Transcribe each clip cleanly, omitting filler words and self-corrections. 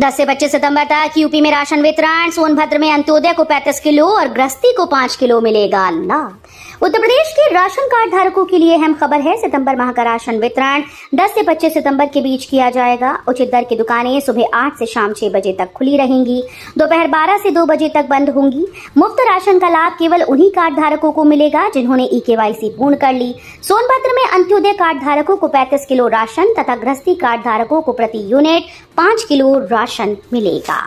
10 से 25 सितंबर तक यूपी में राशन वितरण। सोनभद्र में अंत्योदय को 35 किलो और गृहस्थी को 5 किलो मिलेगा लाभ। उत्तर प्रदेश के राशन कार्ड धारकों के लिए अहम खबर है। सितंबर माह का राशन वितरण 10 से 25 सितंबर के बीच किया जाएगा। उचित दर की दुकानें सुबह 8 से शाम 6 बजे तक खुली रहेंगी, दोपहर 12 से 2 बजे तक बंद होंगी। मुफ्त राशन का लाभ केवल उन्हीं कार्ड धारकों को मिलेगा जिन्होंने ई-केवाईसी पूर्ण कर ली। सोनभद्र में अंत्योदय कार्ड धारकों को 35 किलो राशन तथा गृहस्थी कार्ड धारकों को प्रति यूनिट 5 किलो राशन मिलेगा।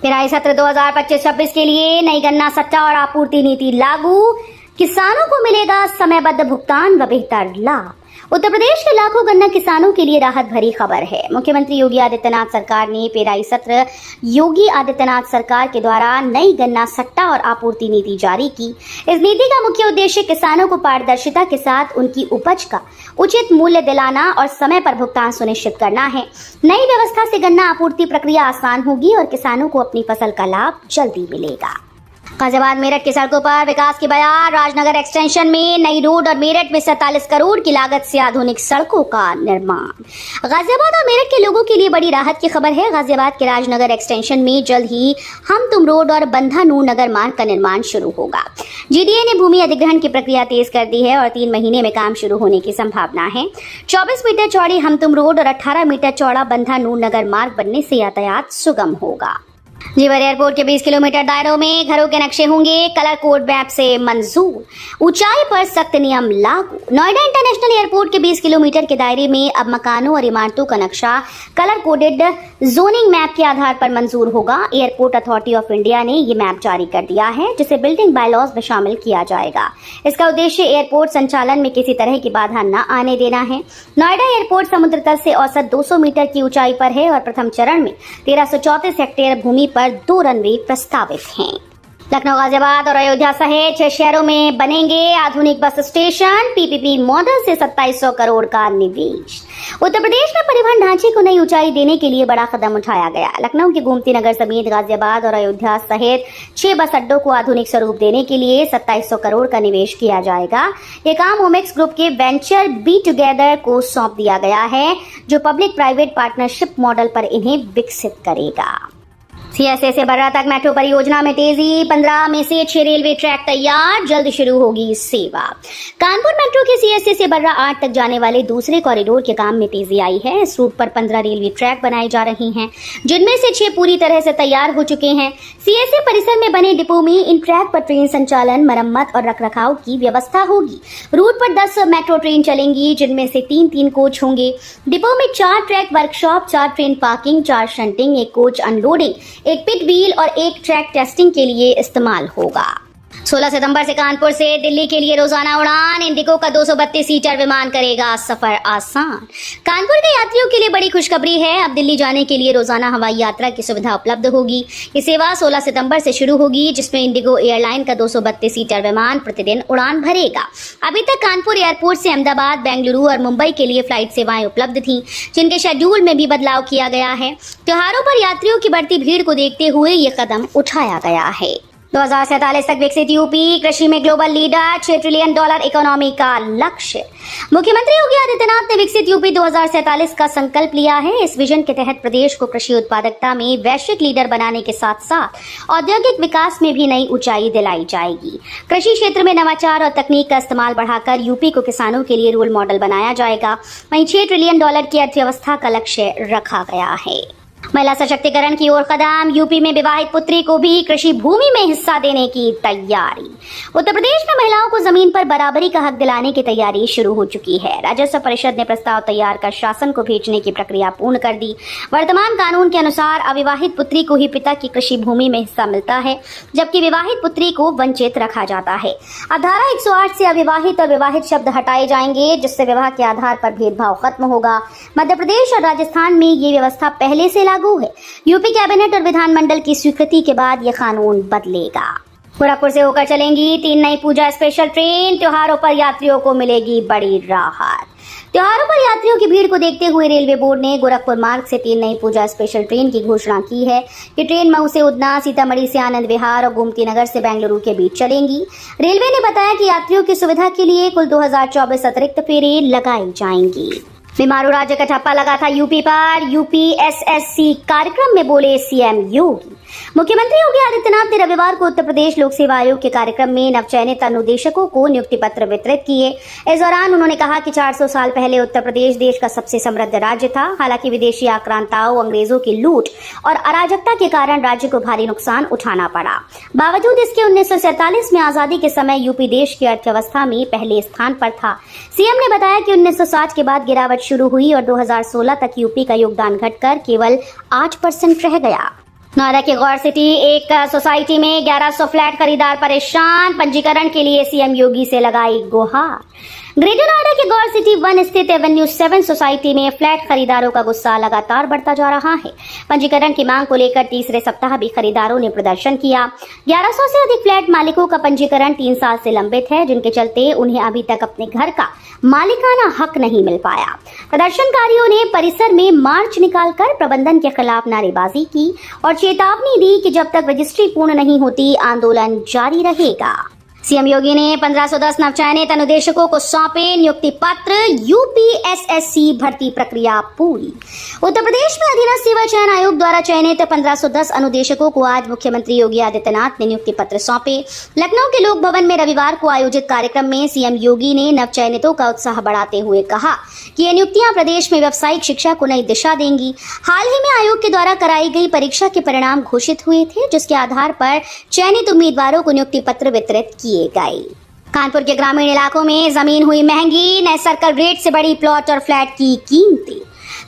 पेराई सत्र 2025-26 के लिए नई गन्ना सट्टा और आपूर्ति नीति लागू। किसानों को मिलेगा समयबद्ध भुगतान व बेहतर लाभ। उत्तर प्रदेश के लाखों गन्ना किसानों के लिए राहत भरी खबर है। मुख्यमंत्री योगी आदित्यनाथ सरकार ने पेराई सत्र योगी आदित्यनाथ सरकार के द्वारा नई गन्ना सट्टा और आपूर्ति नीति जारी की। इस नीति का मुख्य उद्देश्य किसानों को पारदर्शिता के साथ उनकी उपज का उचित मूल्य दिलाना और समय पर भुगतान सुनिश्चित करना है। नई व्यवस्था से गन्ना आपूर्ति प्रक्रिया आसान होगी और किसानों को अपनी फसल का लाभ जल्दी मिलेगा। गाजियाबाद मेरठ की सड़कों पर विकास की बयार। राजनगर एक्सटेंशन में नई रोड और मेरठ में 47 करोड़ की लागत से आधुनिक सड़कों का निर्माण। गाजियाबाद और मेरठ के लोगों के लिए बड़ी राहत की खबर है। गाजियाबाद के राजनगर एक्सटेंशन में जल्द ही हम तुम रोड और बंधा नूर नगर मार्ग का निर्माण शुरू होगा। जीडीए ने भूमि अधिग्रहण की प्रक्रिया तेज कर दी है और 3 महीने में काम शुरू होने की संभावना है। 24 मीटर चौड़ी हम तुम रोड और 18 मीटर चौड़ा बंधा नूर नगर मार्ग बनने से यातायात सुगम होगा। जेवर एयरपोर्ट के 20 किलोमीटर दायरों में घरों के नक्शे होंगे कलर कोड मैप से मंजूर। ऊंचाई पर सख्त नियम लागू। नोएडा इंटरनेशनल एयरपोर्ट के 20 किलोमीटर के दायरे में अब मकानों और इमारतों का नक्शा कलर कोडेड जोनिंग मैप के आधार पर मंजूर होगा। एयरपोर्ट अथॉरिटी ऑफ इंडिया ने ये मैप जारी कर दिया है, जिसे बिल्डिंग बायलॉज में शामिल किया जाएगा। इसका उद्देश्य एयरपोर्ट संचालन में किसी तरह की बाधा न आने देना है। नोएडा एयरपोर्ट समुद्र तल से औसत 200 मीटर की ऊंचाई पर है और प्रथम चरण में 1334 हेक्टेयर भूमि पर 2 रनवे प्रस्तावित हैं। लखनऊ, गाजियाबाद और अयोध्या सहित 6 शहरों में बनेंगे आधुनिक बस स्टेशन। पीपीपी मॉडल से 2700 करोड़ का निवेश। उत्तर प्रदेश में परिवहन ढांचे को नई ऊंचाई देने के लिए बड़ा कदम उठाया गया। लखनऊ के गोमती नगर समेत गाजियाबाद और अयोध्या सहित 6 बस अड्डों को आधुनिक स्वरूप देने के लिए 2700 करोड़ का निवेश किया जाएगा। ये काम ओमेक्स ग्रुप के वेंचर बी टुगेदर को सौंप दिया गया है, जो पब्लिक प्राइवेट पार्टनरशिप मॉडल पर इन्हें विकसित करेगा। सीएसए से बर्रा तक मेट्रो परियोजना में तेजी। 15 में से 6 रेलवे ट्रैक तैयार, जल्द शुरू होगी सेवा। कानपुर मेट्रो के सीएसए से बर्रा 8 तक जाने वाले दूसरे कॉरिडोर के काम में तेजी आई है। इस रूट पर 15 रेलवे ट्रैक बनाए जा रहे हैं, जिनमें से 6 पूरी तरह से तैयार हो चुके हैं। सीएसए परिसर में बने डिपो में इन ट्रैक पर ट्रेन संचालन, मरम्मत और रखरखाव की व्यवस्था होगी। रूट पर 10 मेट्रो ट्रेन चलेंगी, जिनमें से 3-3 कोच होंगे। डिपो में 4 track workshop, 4 train parking, 4 shunting, 1 coach unloading, 1 पिट व्हील और 1 ट्रैक टेस्टिंग के लिए इस्तेमाल होगा। 16 सितंबर से कानपुर से दिल्ली के लिए रोजाना उड़ान। इंडिगो का 232 सीटर विमान करेगा सफर आसान। कानपुर के यात्रियों के लिए बड़ी खुशखबरी है। अब दिल्ली जाने के लिए रोजाना हवाई यात्रा की सुविधा उपलब्ध होगी। ये सेवा 16 सितंबर से शुरू होगी, जिसमें इंडिगो एयरलाइन का 232 सीटर विमान प्रतिदिन उड़ान भरेगा। अभी तक कानपुर एयरपोर्ट से अहमदाबाद, बेंगलुरु और मुंबई के लिए फ्लाइट सेवाएं उपलब्ध थीं, जिनके शेड्यूल में भी बदलाव किया गया है। त्योहारों पर यात्रियों की बढ़ती भीड़ को देखते हुए ये कदम उठाया गया है। 2047 तक विकसित यूपी, कृषि में ग्लोबल लीडर, $6 ट्रिलियन इकोनॉमी का लक्ष्य। मुख्यमंत्री योगी आदित्यनाथ ने विकसित यूपी 2047 का संकल्प लिया है। इस विजन के तहत प्रदेश को कृषि उत्पादकता में वैश्विक लीडर बनाने के साथ साथ औद्योगिक विकास में भी नई ऊंचाई दिलाई जाएगी। कृषि क्षेत्र में नवाचार और तकनीक का इस्तेमाल बढ़ाकर यूपी को किसानों के लिए रोल मॉडल बनाया जाएगा। वहीं $6 ट्रिलियन की अर्थव्यवस्था का लक्ष्य रखा गया है। महिला सशक्तिकरण की ओर कदम। यूपी में विवाहित पुत्री को भी कृषि भूमि में हिस्सा देने की तैयारी। उत्तर प्रदेश में महिलाओं को जमीन पर बराबरी का हक दिलाने की तैयारी शुरू हो चुकी है। राजस्व परिषद ने प्रस्ताव तैयार कर शासन को भेजने की प्रक्रिया पूर्ण कर दी। वर्तमान कानून के अनुसार अविवाहित पुत्री को ही पिता की कृषि भूमि में हिस्सा मिलता है, जबकि विवाहित पुत्री को वंचित रखा जाता है। अब धारा 108 से अविवाहित और विवाहित शब्द हटाए जाएंगे, जिससे विवाह के आधार पर भेदभाव खत्म होगा। मध्य प्रदेश और राजस्थान में ये व्यवस्था पहले से लागू है। यूपी कैबिनेट और विधानमंडल की स्वीकृति के बाद यह कानून बदलेगा। गोरखपुर से होकर चलेंगी 3 नई पूजा स्पेशल ट्रेन। त्योहारों पर यात्रियों को मिलेगी बड़ी राहत। त्योहारों पर यात्रियों की भीड़ को देखते हुए रेलवे बोर्ड ने गोरखपुर मार्ग से 3 नई पूजा स्पेशल ट्रेन की घोषणा की है। ये ट्रेन मऊ से उदना, सीतामढ़ी से आनंद विहार और गोमती नगर से बेंगलुरु के बीच चलेंगी। रेलवे ने बताया कि यात्रियों की सुविधा के लिए कुल 2024 अतिरिक्त फेरे लगाई जाएंगी। बीमारू राज्य का ठप्पा लगा था यूपी पर। यूपीएसएससी कार्यक्रम में बोले सीएम योगी। मुख्यमंत्री योगी आदित्यनाथ ने रविवार को उत्तर प्रदेश लोक सेवा आयोग के कार्यक्रम में नवचयनित अनुदेशकों को नियुक्ति पत्र वितरित किए। इस दौरान उन्होंने कहा कि 400 साल पहले उत्तर प्रदेश देश का सबसे समृद्ध राज्य था। हालांकि विदेशी आक्रांताओं, अंग्रेजों की लूट और अराजकता के कारण राज्य को भारी नुकसान उठाना पड़ा। बावजूद इसके 1947 में आजादी के समय यूपी देश की अर्थव्यवस्था में पहले स्थान पर था। सीएम ने बताया कि 1960 के बाद गिरावट शुरू हुई और 2016 तक यूपी का योगदान घटकर केवल 8% रह गया। नोएडा के गौर सिटी एक सोसाइटी में 1100 फ्लैट खरीदार परेशान। पंजीकरण के लिए सीएम योगी से लगाई गुहार। ग्रेटर नोएडा के गौर सिटी 1 स्थित एवेन्यू 7 सोसाइटी में फ्लैट खरीदारों का गुस्सा लगातार बढ़ता जा रहा है। पंजीकरण की मांग को लेकर तीसरे सप्ताह भी खरीदारों ने प्रदर्शन किया। 1100 से अधिक फ्लैट मालिकों का पंजीकरण 3 साल से लंबित है, जिनके चलते उन्हें अभी तक अपने घर का मालिकाना हक नहीं मिल पाया। प्रदर्शनकारियों ने परिसर में मार्च निकालकर प्रबंधन के खिलाफ नारेबाजी की और चेतावनी दी कि जब तक रजिस्ट्री पूर्ण नहीं होती आंदोलन जारी रहेगा। सीएम योगी ने 1510 नवचयनित अनुदेशकों को सौंपे नियुक्ति पत्र। यूपीएसएससी भर्ती प्रक्रिया पूरी। उत्तर प्रदेश में अधीनस्थ सेवा चयन आयोग द्वारा चयनित 1510 अनुदेशकों को आज मुख्यमंत्री योगी आदित्यनाथ ने नियुक्ति पत्र सौंपे। लखनऊ के लोक भवन में रविवार को आयोजित कार्यक्रम में सीएम योगी ने नवचयनितों का उत्साह बढ़ाते हुए कहा कि ये नियुक्तियां प्रदेश में व्यावसायिक शिक्षा को नई दिशा देंगी। हाल ही में आयोग के द्वारा कराई गई परीक्षा के परिणाम घोषित हुए थे, जिसके आधार पर चयनित उम्मीदवारों को नियुक्ति पत्र वितरित किए गए। कानपुर के ग्रामीण इलाकों में जमीन हुई महंगी। नए सर्कल रेट से बढ़ी प्लॉट और फ्लैट की कीमतें।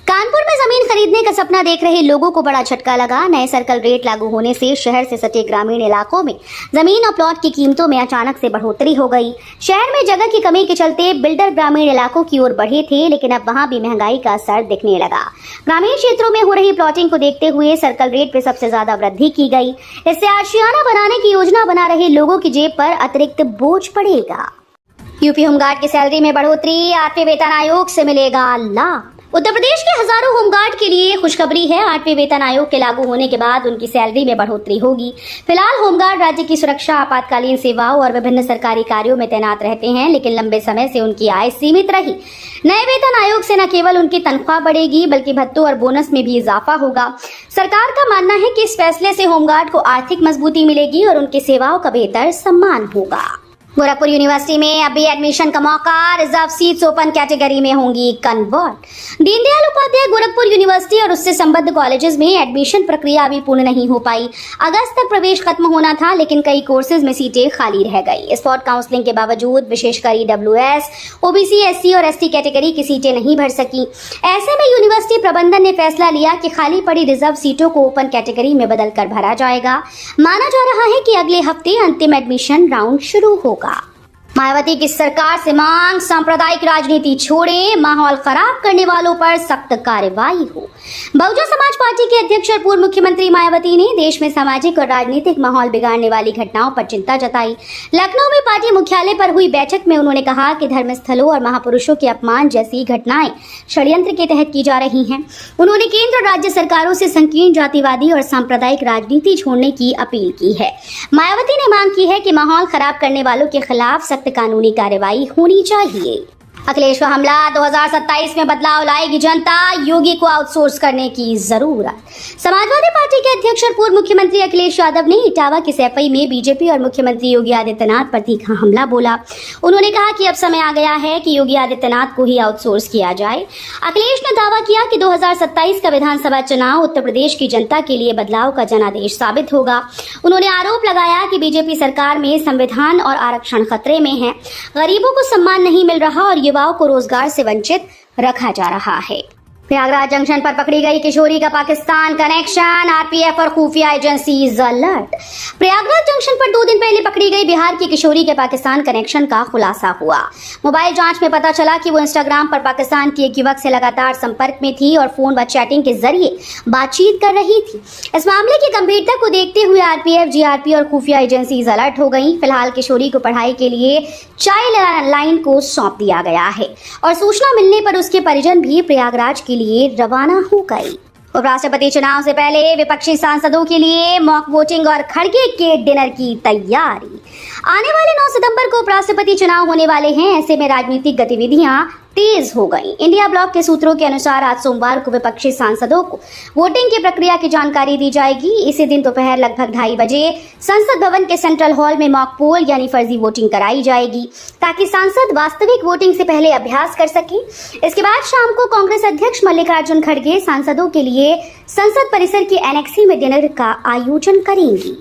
कानपुर में जमीन खरीदने का सपना देख रहे लोगों को बड़ा झटका लगा। नए सर्कल रेट लागू होने से शहर से सटे ग्रामीण इलाकों में जमीन और प्लॉट की कीमतों में अचानक से बढ़ोतरी हो गई। शहर में जगह की कमी के चलते बिल्डर ग्रामीण इलाकों की ओर बढ़े थे, लेकिन अब वहां भी महंगाई का असर दिखने लगा। ग्रामीण क्षेत्रों में हो रही प्लॉटिंग को देखते हुए सर्कल रेट पे सबसे ज्यादा वृद्धि की गई। इससे आशियाना बनाने की योजना बना रहे लोगों की जेब पर अतिरिक्त बोझ पड़ेगा। यूपी होमगार्ड की सैलरी में बढ़ोतरी। 8वें वेतन आयोग से मिलेगा लाभ। उत्तर प्रदेश के हजारों होमगार्ड के लिए खुशखबरी है। 8वें वेतन आयोग के लागू होने के बाद उनकी सैलरी में बढ़ोतरी होगी। फिलहाल होमगार्ड राज्य की सुरक्षा, आपातकालीन सेवाओं और विभिन्न सरकारी कार्यों में तैनात रहते हैं, लेकिन लंबे समय से उनकी आय सीमित रही। नए वेतन आयोग से न केवल उनकी तनख्वाह बढ़ेगी, बल्कि भत्तों और बोनस में भी इजाफा होगा। सरकार का मानना है कि इस फैसले से होमगार्ड को आर्थिक मजबूती मिलेगी और उनकी सेवाओं का बेहतर सम्मान होगा। गोरखपुर यूनिवर्सिटी में अभी एडमिशन का मौका। रिजर्व सीट्स ओपन कैटेगरी में होंगी कन्वर्ट। दीनदयाल उपाध्याय गोरखपुर यूनिवर्सिटी और उससे संबद्ध कॉलेजेस में एडमिशन प्रक्रिया अभी पूर्ण नहीं हो पाई। अगस्त तक प्रवेश खत्म होना था, लेकिन कई कोर्सेज में सीटें खाली रह गई। स्पॉट काउंसलिंग के बावजूद विशेषकर ईडब्ल्यूएस, ओबीसी, एससी और एसटी कैटेगरी की सीटें नहीं भर सकी। ऐसे में यूनिवर्सिटी प्रबंधन ने फैसला लिया कि खाली पड़ी रिजर्व सीटों को ओपन कैटेगरी में बदलकर भरा जाएगा। माना जा रहा है कि अगले हफ्ते अंतिम एडमिशन राउंड शुरू होगा। मायावती की सरकार से मांग, सांप्रदायिक राजनीति छोड़े, माहौल खराब करने वालों पर सख्त कार्रवाई हो। बहुजन समाज पार्टी के अध्यक्ष और पूर्व मुख्यमंत्री मायावती ने देश में सामाजिक और राजनीतिक माहौल बिगाड़ने वाली घटनाओं पर चिंता जताई। लखनऊ में पार्टी मुख्यालय पर हुई बैठक में उन्होंने कहा कि धर्मस्थलों और महापुरुषों के अपमान जैसी घटनाएं षड्यंत्र के तहत की जा रही हैं। उन्होंने केंद्र और राज्य सरकारों से संकीर्ण जातिवादी और सांप्रदायिक राजनीति छोड़ने की अपील की है। मायावती ने मांग की है कि माहौल खराब करने वालों के खिलाफ सख्त कानूनी कार्रवाई होनी चाहिए। अखिलेश का हमला। 2027 में बदलाव लाएगी जनता, योगी को आउटसोर्स करने की जरूरत। समाजवादी पार्टी के अध्यक्ष और पूर्व मुख्यमंत्री अखिलेश यादव ने इटावा के सैफई में बीजेपी और मुख्यमंत्री योगी आदित्यनाथ पर तीखा हमला बोला। उन्होंने कहा कि अब समय आ गया है कि योगी आदित्यनाथ को ही आउटसोर्स किया जाए। अखिलेश ने दावा किया कि 2027 का विधानसभा चुनाव उत्तर प्रदेश की जनता के लिए बदलाव का जनादेश साबित होगा। उन्होंने आरोप लगाया कि बीजेपी सरकार में संविधान और आरक्षण खतरे में है, गरीबों को सम्मान नहीं मिल रहा और युवाओं को रोजगार से वंचित रखा जा रहा है। प्रयागराज जंक्शन पर पकड़ी गई किशोरी का पाकिस्तान कनेक्शन। आरपीएफ और खुफिया एजेंसीज अलर्ट। प्रयागराज जंक्शन पर 2 दिन पहले पकड़ी गई बिहार की किशोरी के पाकिस्तान कनेक्शन का खुलासा हुआ। मोबाइल जांच में पता चला कि वो इंस्टाग्राम पर पाकिस्तान के एक युवक से लगातार संपर्क में थी और फोन व चैटिंग के जरिए बातचीत कर रही थी। इस मामले की गंभीरता को देखते हुए आरपीएफ, जीआरपी और खुफिया एजेंसीज अलर्ट हो गई। फिलहाल किशोरी को पढ़ाई के लिए चाइल्ड लाइन को सौंप दिया गया है और सूचना मिलने पर उसके परिजन भी प्रयागराज के लिए रवाना हो गई। उपराष्ट्रपति चुनाव से पहले विपक्षी सांसदों के लिए मॉक वोटिंग और खड़गे के डिनर की तैयारी। आने वाले 9 सितंबर को उपराष्ट्रपति चुनाव होने वाले हैं। ऐसे में राजनीतिक गतिविधियां तेज हो गई। इंडिया ब्लॉक के सूत्रों के अनुसार आज सोमवार को विपक्षी सांसदों को वोटिंग की प्रक्रिया की जानकारी दी जाएगी। इसी दिन दोपहर लगभग 2:30 बजे संसद भवन के सेंट्रल हॉल में मॉक पोल यानी फर्जी वोटिंग कराई जाएगी ताकि सांसद वास्तविक वोटिंग से पहले अभ्यास कर सकें। इसके बाद शाम को कांग्रेस अध्यक्ष मल्लिकार्जुन खड़गे सांसदों के लिए संसद परिसर के एनेक्सी में डिनर का आयोजन करेंगी।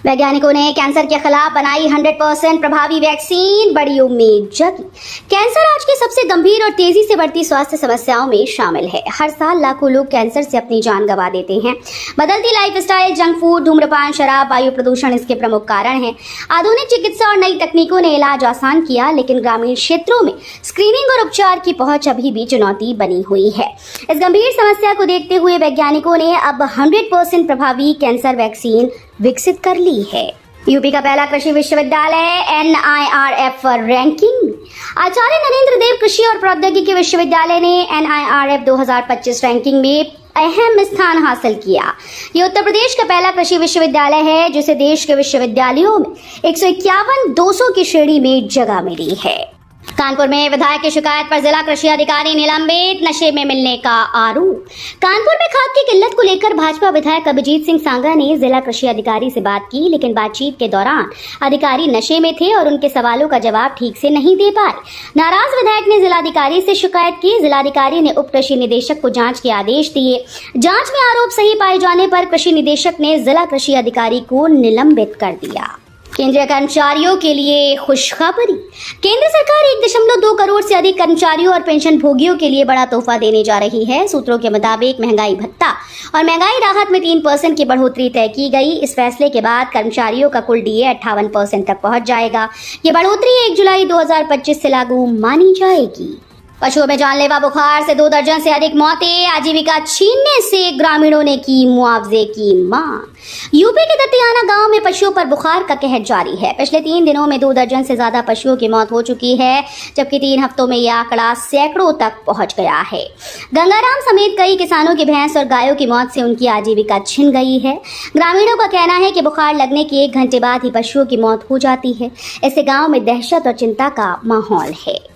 वैज्ञानिकों ने कैंसर के खिलाफ बनाई 100% प्रभावी वैक्सीन, बड़ी उम्मीद जगी। कैंसर आज की सबसे गंभीर और तेजी से बढ़ती स्वास्थ्य समस्याओं में शामिल है। हर साल लाखों लोग कैंसर से अपनी जान गंवा देते हैं। बदलती लाइफस्टाइल, जंक फूड, धूम्रपान, शराब, वायु प्रदूषण इसके प्रमुख कारण हैं। आधुनिक चिकित्सा और नई तकनीकों ने इलाज आसान किया, लेकिन ग्रामीण क्षेत्रों में स्क्रीनिंग और उपचार की पहुंच अभी भी चुनौती बनी हुई है। इस गंभीर समस्या को देखते हुए वैज्ञानिकों ने अब 100% प्रभावी कैंसर वैक्सीन विकसित कर ली है। यूपी का पहला कृषि विश्वविद्यालय NIRF रैंकिंग। आचार्य नरेंद्र देव कृषि और प्रौद्योगिकी विश्वविद्यालय ने NIRF 2025 रैंकिंग में अहम स्थान हासिल किया। ये उत्तर प्रदेश का पहला कृषि विश्वविद्यालय है जिसे देश के विश्वविद्यालयों में 151-200 की श्रेणी में जगह मिली है। कानपुर में विधायक की शिकायत पर जिला कृषि अधिकारी निलंबित, नशे में मिलने का आरोप। कानपुर में खाद की किल्लत को लेकर भाजपा विधायक अभिजीत सिंह सांगा ने जिला कृषि अधिकारी से बात की, लेकिन बातचीत के दौरान अधिकारी नशे में थे और उनके सवालों का जवाब ठीक से नहीं दे पाए। नाराज विधायक ने जिलाधिकारी से शिकायत की। जिलाधिकारी ने उप कृषि निदेशक को जांच के आदेश दिए। जांच में आरोप सही पाए जाने पर कृषि निदेशक ने जिला कृषि अधिकारी को निलंबित कर दिया। केंद्रीय कर्मचारियों के लिए खुशखबरी। केंद्र सरकार 1.2 करोड़ से अधिक कर्मचारियों और पेंशन भोगियों के लिए बड़ा तोहफा देने जा रही है। सूत्रों के मुताबिक महंगाई भत्ता और महंगाई राहत में 3% की बढ़ोतरी तय की गई। इस फैसले के बाद कर्मचारियों का कुल DA 58% तक पहुंच जाएगा। ये बढ़ोतरी 1 जुलाई 2025 से लागू मानी जाएगी। पशुओं में जानलेवा बुखार से 2 दर्जन से अधिक मौतें। आजीविका छीनने से ग्रामीणों ने की मुआवजे की मांग। यूपी के दतियाना गांव में पशुओं पर बुखार का कहर जारी है। पिछले 3 दिनों में 2 दर्जन से ज्यादा पशुओं की मौत हो चुकी है, जबकि 3 हफ्तों में यह आंकड़ा सैकड़ों तक पहुंच गया है। गंगाराम समेत कई किसानों की भैंस और गायों की मौत से उनकी आजीविका छिन गई है। ग्रामीणों का कहना है कि बुखार लगने के 1 घंटे बाद ही पशुओं की मौत हो जाती है। इससे गाँव में दहशत और चिंता का माहौल है।